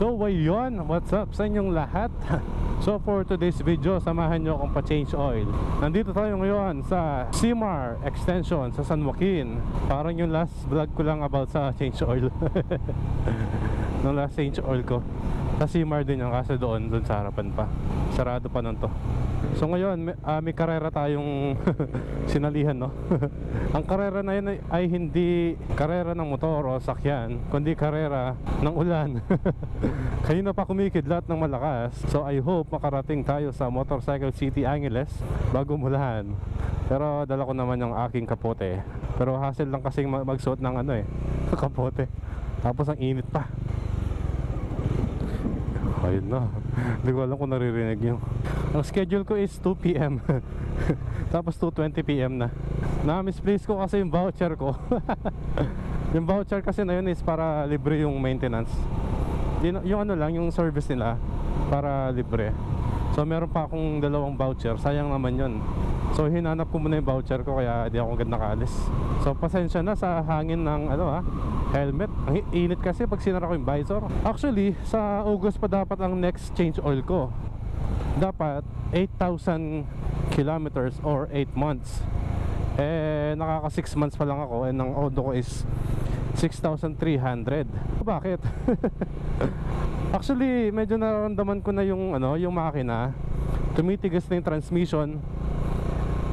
So ayun, what's up sa inyong lahat? So for today's video, samahan nyo akong pa-change oil. Nandito tayo ngayon sa Simar Extension sa San Joaquin. Parang yung last vlog ko lang about sa change oil. Nung last change oil ko sa Simar din yung, kasi doon sa harapan pa. Sarado pa nun to. So ngayon may karera tayong sinalihan, no? Ang karera na yun ay hindi karera ng motor o sakyan, kundi karera ng ulan. Kanina pa kumikidlat ng malakas. So I hope makarating tayo sa Motorcycle City Angeles bago mulahan. Pero dala ko naman yung aking kapote. Pero hassle lang kasing magsuot ng kapote. Tapos ang init pa. Ayun na. Hindi ko alam kung naririnig nyo. Ang schedule ko is 2 PM. Tapos 2:20 PM na. Na-misplace ko kasi yung voucher ko. Yung voucher kasi na yun is para libre yung maintenance. Yung yung service nila para libre. So meron pa akong dalawang voucher. Sayang naman yun. So hinanap ko muna yung voucher ko, kaya di ako agad nakaalis. So pasensya na sa hangin ng helmet. Ang init kasi pag sinara ko yung visor. Actually sa August pa dapat ang next change oil ko. Dapat 8,000 kilometers or 8 months. Nakaka 6 months pa lang ako, and ang odo ko is 6,300. Bakit? Actually medyo nararamdaman ko na yung yung makina tumitigas na yung transmission,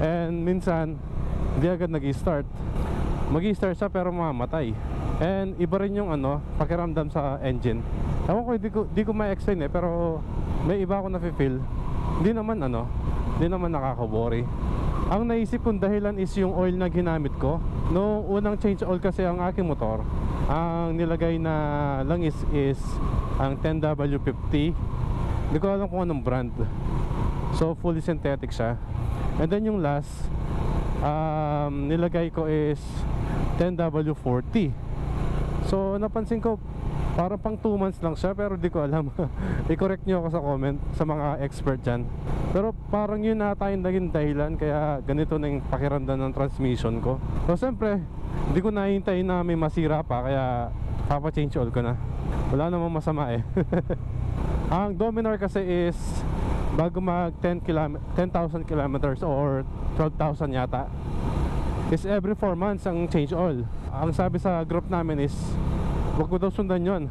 and minsan hindi agad nag-i-start. Mag-i-start siya pero mamamatay. And iba rin yung pakiramdam sa engine. Ewan ko, di ko ma-explain pero may iba ako na-feel. Hindi naman nakaka-worry. Ang naisip kong dahilan is yung oil na ginamit ko. Noong unang change oil kasi ang aking motor, ang nilagay na langis is ang 10W50. Hindi ko alam kung anong brand. So fully synthetic siya. And then yung last nilagay ko is 10W40. So napansin ko parang pang 2 months lang siya, pero di ko alam. I-correct nyo ako sa comment, sa mga expert dyan. Pero parang yun nata yung naging dahilan kaya ganito na yung pakiramdam ng transmission ko. So siyempre di ko nahihintay na may masira pa, kaya papa-change oil ko na. Wala namang masama eh. Ang Dominar kasi is bago mag 10,000 kilometers or 12,000 yata, is every 4 months ang change oil. Ang sabi sa group namin is wag ko daw sundan yun.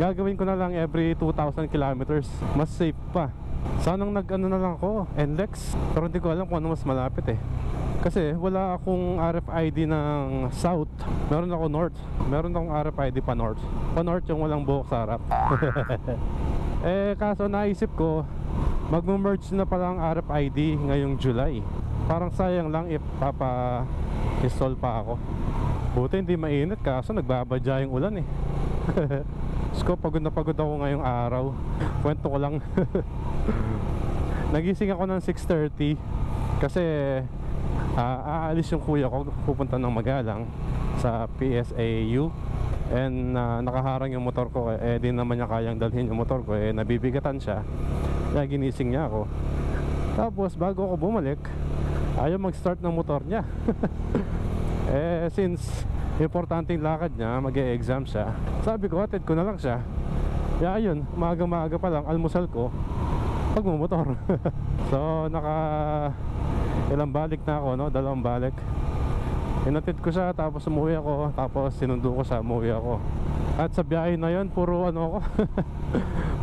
Gagawin ko na lang every 2,000 kilometers. Mas safe pa. Sanang na lang ako NLEX, pero hindi ko alam kung ano mas malapit eh. Kasi wala akong RFID ng South. Meron ako North. Meron akong RFID pa North. Pa North yung walang buhok sa harap. Kaso naisip ko mag-merge na pala ang RFID ngayong July. Parang sayang lang if install pa ako. Buti hindi mainit, kaso nagbabadya yung ulan eh. So pagod na pagod ako ngayong araw. Kwento ko lang. Nagising ako ng 6:30 kasi aalis yung kuya ko, pupunta ng Magalang sa PSAU. And nakaharang yung motor ko, di naman niya kayang dalhin yung motor ko, nabibigatan siya. Kaya ginising niya ako. Tapos bago ako bumalik, ayaw mag-start ng motor niya. Since importanteng lakad niya, mag-e-exam siya, sabi ko hatid ko na lang siya. Kaya ayun, maaga pa lang almusal ko pagmumotor. So ilang balik na ako, dalawang balik. Inatid ko siya, tapos umuwi ako, tapos sinundo ko siya, umuwi ako. At sa biyahe na yun, puro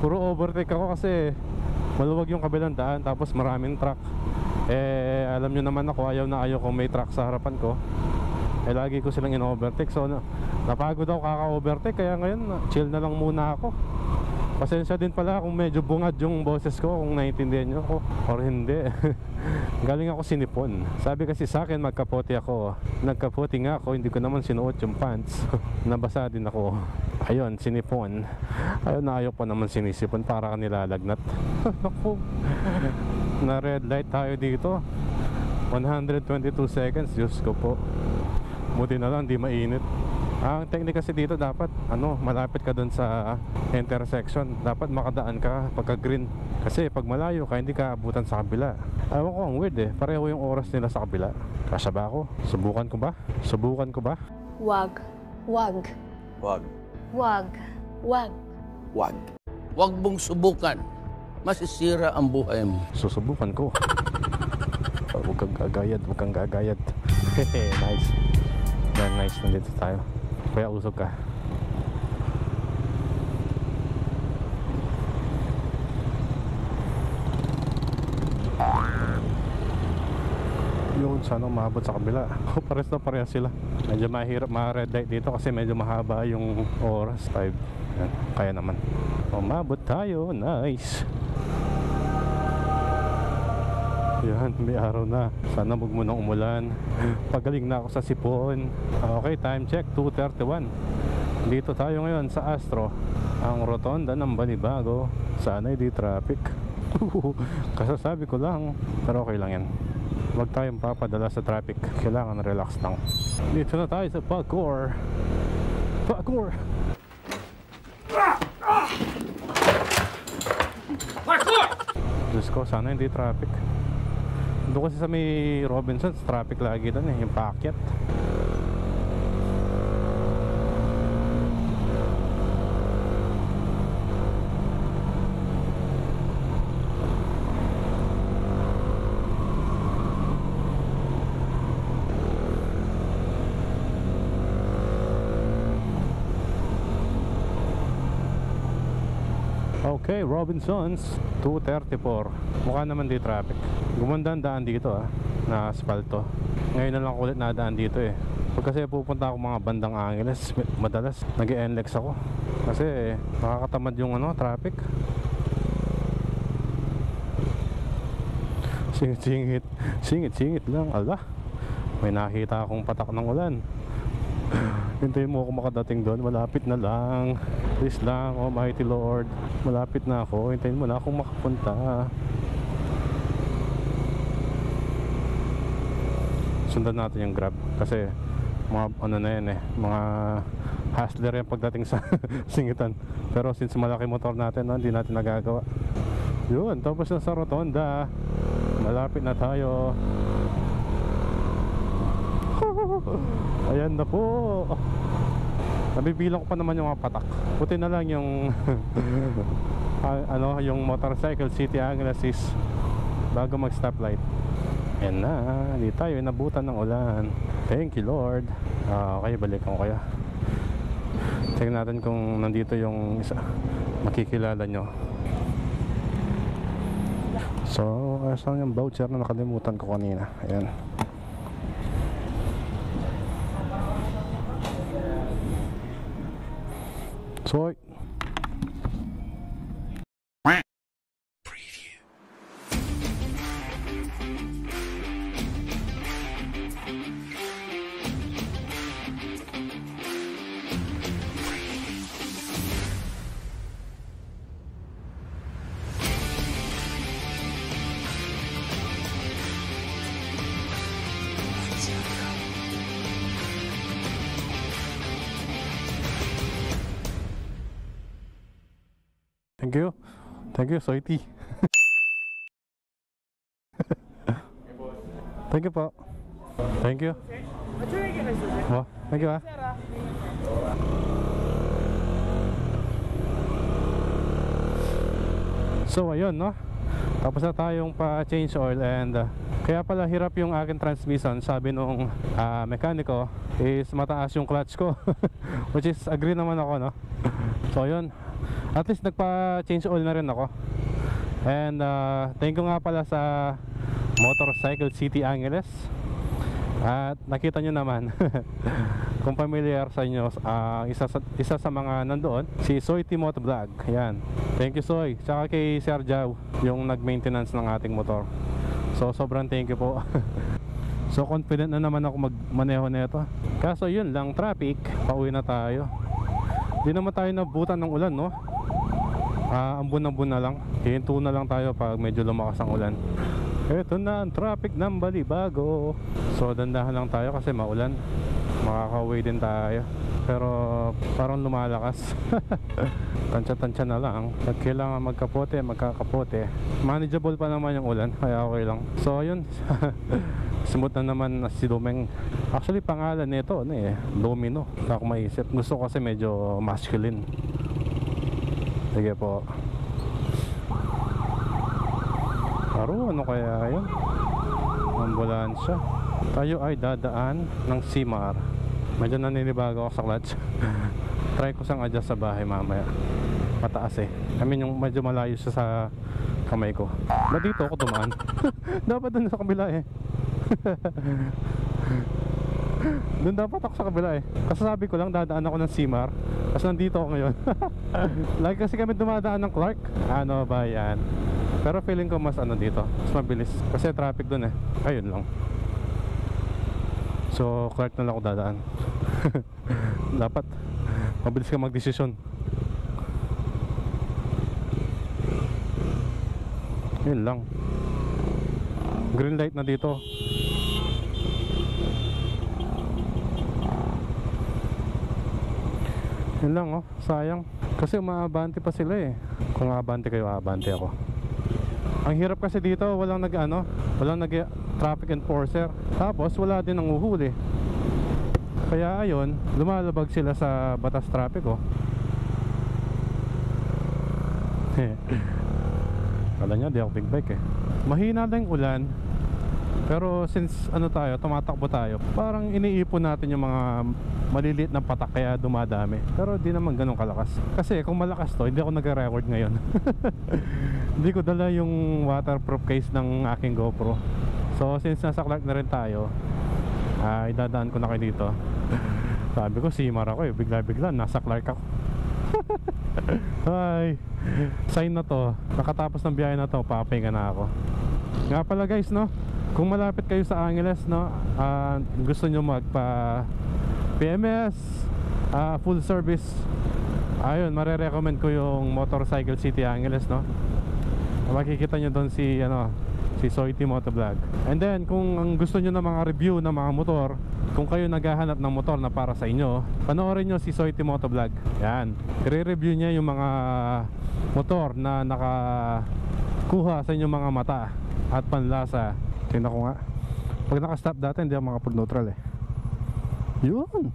puro overtake ako kasi maluwag yung kabilang daan, tapos maraming truck. Alam nyo naman ako, ayaw kung may truck sa harapan ko. Lagi ko silang in-overtake. So napagod ako kaka-overtake, kaya ngayon chill na lang muna ako. Pasensya din pala kung medyo bungad yung boses ko, kung naiintindihan nyo ako or hindi. Galing ako sinipon. Sabi kasi sa akin magkapote ako. Nagkapote nga ako, hindi ko naman sinuot yung pants. Nabasa din ako. Ayun, sinipon. Ayaw pa naman sinisipon, para ka nilalagnat. Naku, na red light tayo dito. 122 seconds, Diyos ko po. Buti na lang, di mainit. Ang technique kasi dito dapat malapit ka dun sa intersection. Dapat makadaan ka pagka green. Kasi pag malayo ka, hindi ka abutan sa kabila. Ewan ko, ang weird eh. Pareho yung oras nila sa kabila. Kasya ba ako? Subukan ko ba? Wag. Wag. Wag. Wag. Huwag mong subukan. Masisira ang buhay mo. Susubukan ko. Huwag kang gagayad, huwag kang gagayad. Nice. Very nice, nandito tayo. Kaya usog ka. Yun, sana umabot sa kabila. Pares na parehas sila. Medyo mahirap ma-red light dito kasi medyo mahaba yung oras. 5. Yan, kaya naman. Umabot tayo. Nice. Yan, may araw na. Sana wag mo nang umulan. Pagaling na ako sa sipon. Okay, time check, 2:31. Dito tayo ngayon sa Astro, ang rotonda ng Balibago. Sana'y di traffic. Kasasabi ko lang, pero okay lang yan. Huwag tayong papadala sa traffic. Kailangan relax lang. Dito na tayo sa Pagcor. Pagcor! Parkour! Diyos ko, sana hindi traffic. Doon kasi sa may Robinsons, traffic lagi doon yung paakyat. Okay, Robinsons, 2:34. Mukha naman di traffic. Gumanda ang daan dito na asfalto. Ngayon na lang ulit nadaan dito eh. Pag kasi pupunta ako mga bandang Angeles, madalas nag-NLEX ako. Kasi nakakatamad yung traffic. Singit-singit. Singit-singit lang. Ala, may nakita akong patak ng ulan. Hintayin mo ako makadating doon. Malapit na lang. Please lang, Almighty Lord. Malapit na ako. Hintayin mo na akong makapunta. Sundan natin yung Grab. Kasi mga ano na yan mga hustler yan pagdating sa singitan. Pero since malaki motor natin, hindi natin nagagawa. Yun, tapos na sa rotonda. Malapit na tayo. Ayan na po. Nabibilang ko pa naman yung mga patak. Puti na lang yung yung motorcycle City Angeles bago mag stoplight. Ayan na, hindi tayo inabutan ng ulan. Thank you Lord. Okay, balikan ko kaya. Check natin kung nandito yung isa makikilala nyo. So, saan yung voucher na nakalimutan ko kanina. Ayan. Soy. Thank you. Thank you, Soiti. Thank you po. Thank you. Oh, thank you So ayun no. Tapos na tayong pa-change oil and kaya pala hirap yung aking transmission. Sabi nung mekaniko is mataas yung clutch ko. Which is agree naman ako no. So yun. At least nagpa-change oil na rin ako. And thank you nga pala sa Motorcycle City Angeles. At nakita nyo naman kung familiar sa inyo, isa sa mga nandoon, si Soy Timoto Vlog. Yan. Thank you Soy. Tsaka kay Sir Jao, yung nag-maintenance ng ating motor. So sobrang thank you po. So confident na naman ako magmaneho nito. Kaso yun lang, traffic. Pauwi na tayo. Di naman tayo nabutan ng ulan no. Ambon-ambon na lang. Hihinto na lang tayo pag medyo lumakas ang ulan. Ito na ang traffic ng Balibago. So dandahan lang tayo kasi maulan. Makaka-uwi din tayo. Pero parang lumalakas. Tansya-tansya na lang. At kailangan magkakapote. Manageable pa naman yung ulan, kaya okay lang. So ayun. Smooth na naman si Lumeng. Actually pangalan nito Domino. Hindi ako maisip. Gusto ko kasi medyo masculine. Sige po. Aro, ano kaya yun? Ambulansya. Tayo ay dadaan ng Simar. Medyo naninibago ako sa clutch. Try ko sang adjust sa bahay mamaya. Mataas eh. I mean yung medyo malayo siya sa kamay ko. Ba dito ako dumaan? Dapat dun sa kabila eh. Doon dapat ako sa kabila eh. Kasi sabi ko lang dadaan ako ng Simar. Kasi nandito ako ngayon. Lagi kasi kami dumadaan ng Clark. Ano ba yan? Pero feeling ko mas ano dito, mas mabilis. Kasi traffic doon eh. Ayun lang. So Clark na lang ako dadaan. Dapat mabilis ka magdesisyon. Yun lang. Green light na dito. Yun lang oh, sayang. Kasi umaabante pa sila eh. Kung aabante kayo, aabante ako. Ang hirap kasi dito, walang traffic enforcer. Tapos wala din ang uhuli. Kaya ayun, lumalabag sila sa batas traffic oh. Kala nyo, di ako big bike eh. Mahina lang yung ulan. Pero since ano tayo, tumatakbo tayo, parang iniipon natin yung mga maliliit na patak kaya dumadami. Pero di naman ganun kalakas. Kasi kung malakas to, hindi ako nag-record ngayon. Hindi ko dala yung waterproof case ng aking GoPro. So since nasa Clark na rin tayo, idadaan ko na kayo dito. Sabi ko Simar ako eh, bigla-bigla nasa Clark ako. Hi. Sign na to, nakatapos ng biyahe na to, papahinga na ako. Nga pala guys no, kung malapit kayo sa Angeles no, gusto nyo magpa PMS, full service, ayun, marirecommend ko yung Motorcycle City Angeles no. Makikita nyo doon si Soity Motovlog. And then kung ang gusto nyo ng mga review ng mga motor, kung kayo naghahanap ng motor na para sa inyo, panoorin nyo si Soity Motovlog. Yan, i-review niya yung mga motor na nakakuha sa inyong mga mata at panlasa. Tingnan ko nga, pag nakastop dati hindi ako makapag-neutral eh. Yun,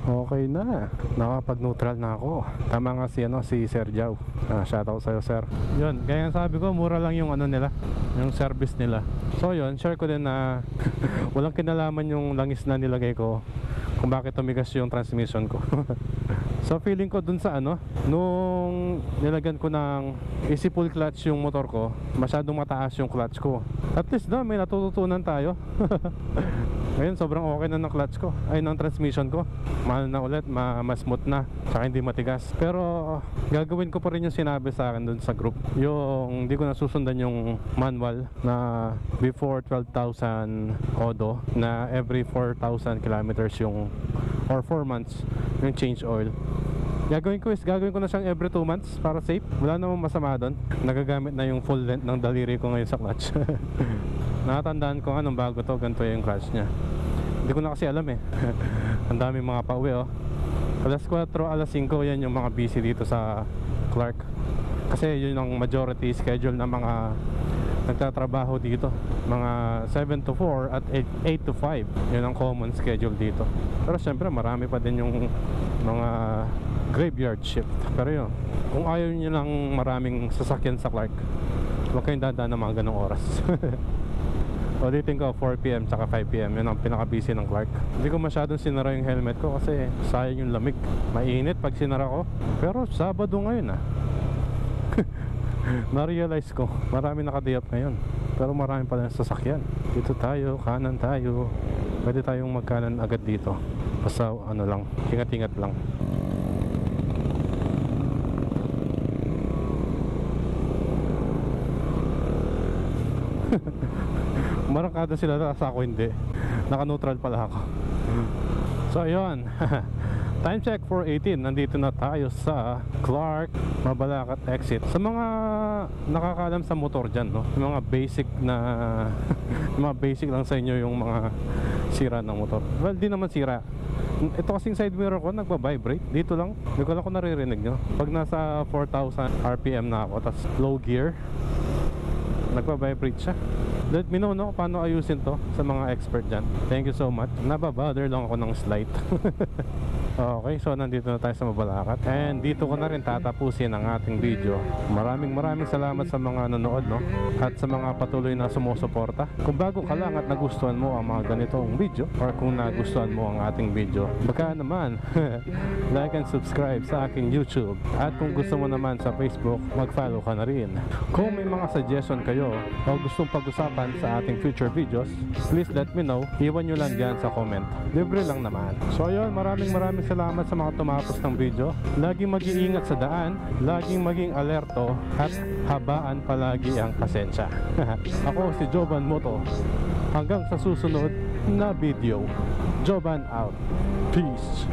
okay na, nakapag-neutral na ako. Tama nga si Sir Jow. Shoutout sa'yo sir. Yun, kaya sabi ko mura lang yung nila, yung service nila. So yun, share ko din na walang kinalaman yung langis na nilagay ko kung bakit tumigas yung transmission ko. So feeling ko dun sa nung nilagyan ko ng easy pull clutch yung motor ko, masyadong mataas yung clutch ko. At least may natututunan tayo. Ngayon sobrang okay na ng clutch ko, ay ng transmission ko. Mahal na ulit, mas smooth na, saka hindi matigas. Pero gagawin ko pa rin yung sinabi sa akin dun sa group, yung hindi ko nasusundan yung manual na before 12,000 odo, na every 4,000 kilometers yung, or 4 months yung change oil. Gagawin ko na siyang every 2 months para safe. Wala namang masama doon. Nagagamit na yung full length ng daliri ko ngayon sa clutch. Nakatandaan ko nga nung bago to, ganito yung clutch nya. Hindi ko na kasi alam eh. Ang dami mga pauwi oh. Alas 4, alas 5 yan yung mga busy dito sa Clark. Kasi yun ang majority schedule ng mga nagtatrabaho dito. Mga 7 to 4 at 8 to 5. Yun ang common schedule dito. Pero syempre marami pa din yung mga graveyard shift. Pero yun, kung ayaw nyo lang maraming sasakyan sa Clark, huwag kayong dadaan ng mga ganong oras. Ulitin ko, 4 PM tsaka 5 PM. Yun ang pinaka-busy ng Clark. Hindi ko masyadong sinara yung helmet ko kasi sayang yung lamig. Mainit pag sinara ko. Pero Sabado ngayon na-realize ko, marami nakadiyap ngayon. Pero marami pa rin sasakyan. Dito tayo, kanan tayo. Pwede tayong magkanan agad dito. Basta lang, ingat-ingat lang. Marangkada sila, sa ako hindi. Naka-neutral pala ako. So ayun. Time check 4:18. Nandito na tayo sa Clark Mabalacat exit. Sa mga nakakaalam sa motor dyan, no? Yung mga basic na mga basic lang sa inyo yung mga sira ng motor. Well, di naman sira. Ito kasing side mirror ko nagba-vibrate. Dito lang. Hindi ko lang kung naririnig nyo. Pag nasa 4,000 RPM na ako, tas low gear, nagpa-vibrate siya. Let me know paano ayusin to sa mga expert dyan. Thank you so much. Nababother lang ako ng slight. Okay, so nandito na tayo sa Mabalacat. And dito ko na rin tatapusin ang ating video. Maraming salamat sa mga nanonood, no? At sa mga patuloy na sumusuporta. Kung bago ka lang at nagustuhan mo ang mga ganitong video, or kung nagustuhan mo ang ating video, baka naman like and subscribe sa aking YouTube. At kung gusto mo naman sa Facebook, mag-follow ka na rin. Kung may mga suggestion kayo o gustong pag-usapan sa ating future videos, please let me know. Iwan nyo lang dyan sa comment. Libre lang naman. So ayun, maraming salamat sa mga tumapos ng video. Laging mag-iingat sa daan, laging maging alerto, at habaan palagi ang pasensya. Ako si Jovan Moto. Hanggang sa susunod na video. Jovan out. Peace.